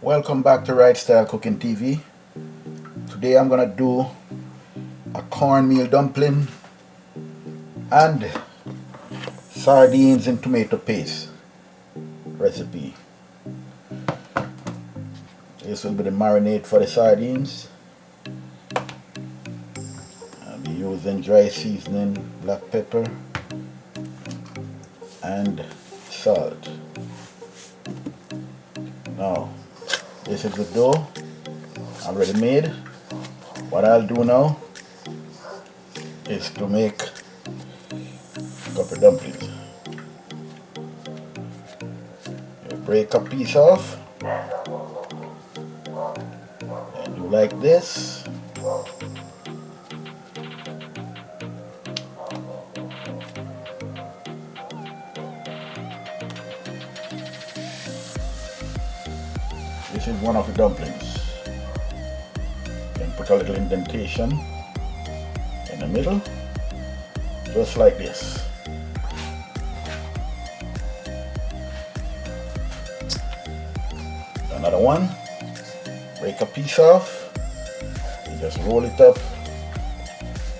Welcome back to Right Style Cooking TV. Today I'm gonna do a cornmeal dumpling and sardines in tomato paste recipe. This will be the marinade for the sardines. I'll be using dry seasoning, black pepper and salt. Now, this is the dough already made. What I'll do now is to make a couple dumplings. You break a piece off and do like this. This is one of the dumplings. Then put a little indentation in the middle, just like this. Another one, break a piece off, you just roll it up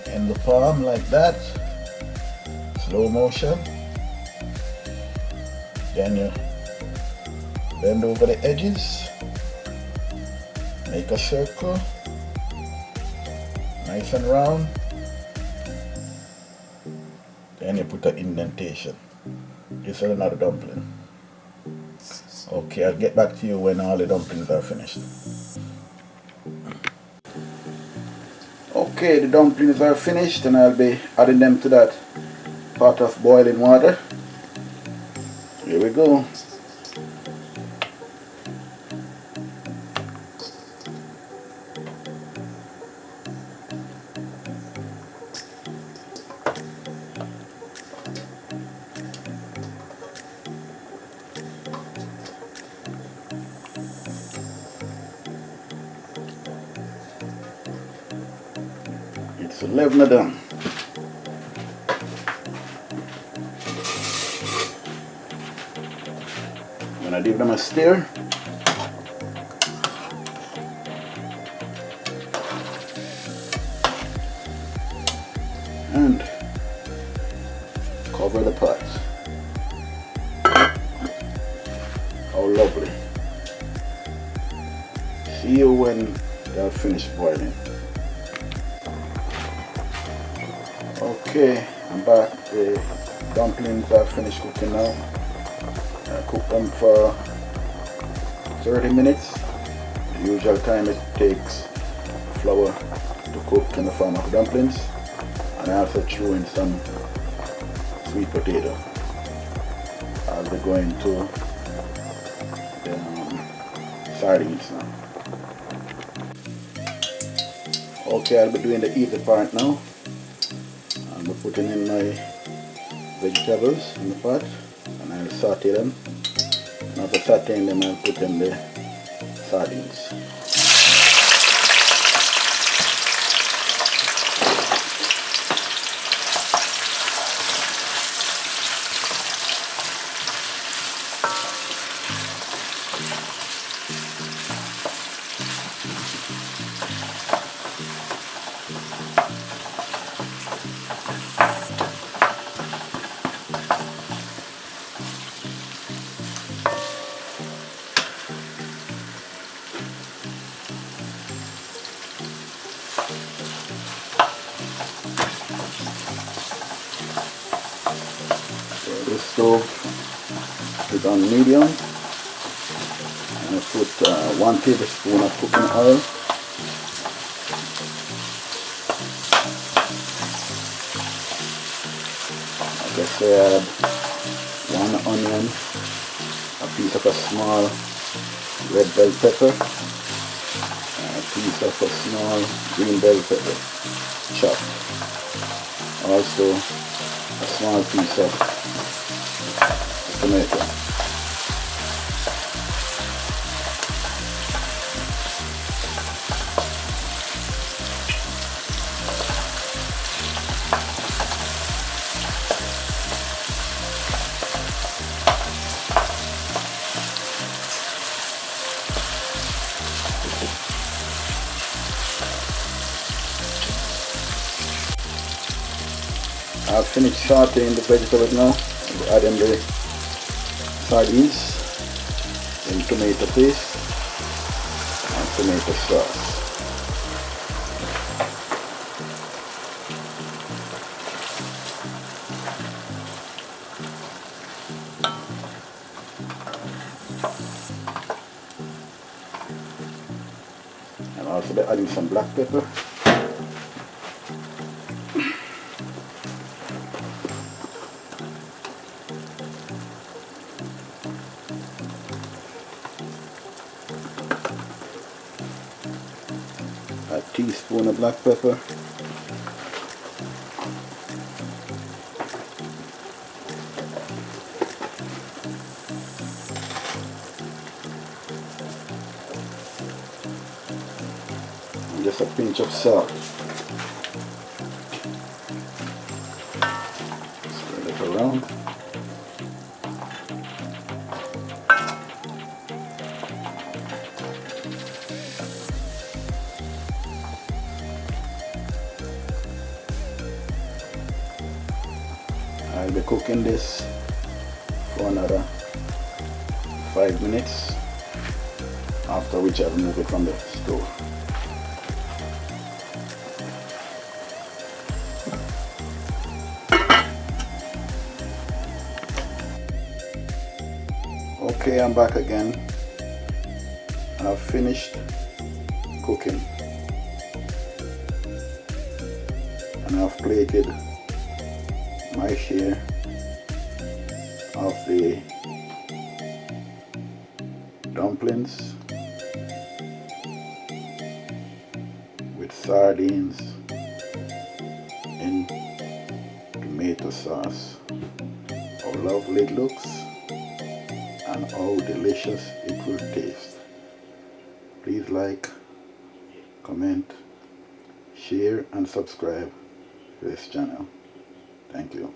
in the palm like that, slow motion. Then you bend over the edges, make a circle, nice and round. Then you put an indentation. This is another dumpling. Okay, I'll get back to you when all the dumplings are finished. Okay, the dumplings are finished and I'll be adding them to that pot of boiling water. Here we go. It's 11 of them. I'm gonna give them a stir. And cover the pot. How lovely. See you when they're finished boiling. Okay, I'm back. The dumplings are finished cooking now. I cook them for 30 minutes. The usual time it takes flour to cook in the form of dumplings. And I also threw in some sweet potato. I'll be going to the sardines now. Okay, I'll be doing the easy part now. I'm putting in my vegetables in the pot and I'll saute them. And after sauteing them, I'll put in the sardines. This stove is on medium and I put 1 tablespoon of cooking oil. I guess I add 1 onion, a piece of a small red bell pepper, and a piece of a small green bell pepper chopped. Also a small piece of tomato. I've finished sauteing the vegetables now. I'm adding the sardines in tomato paste and tomato sauce. And also be adding some black pepper. A teaspoon of black pepper. And just a pinch of salt. Spread it around. I'll be cooking this for another 5 minutes, after which I'll remove it from the stove. Okay, I'm back again. I've finished cooking and I've plated my share of the dumplings with sardines in tomato sauce. How lovely it looks and how delicious it will taste. Please like, comment, share and subscribe to this channel. Thank you.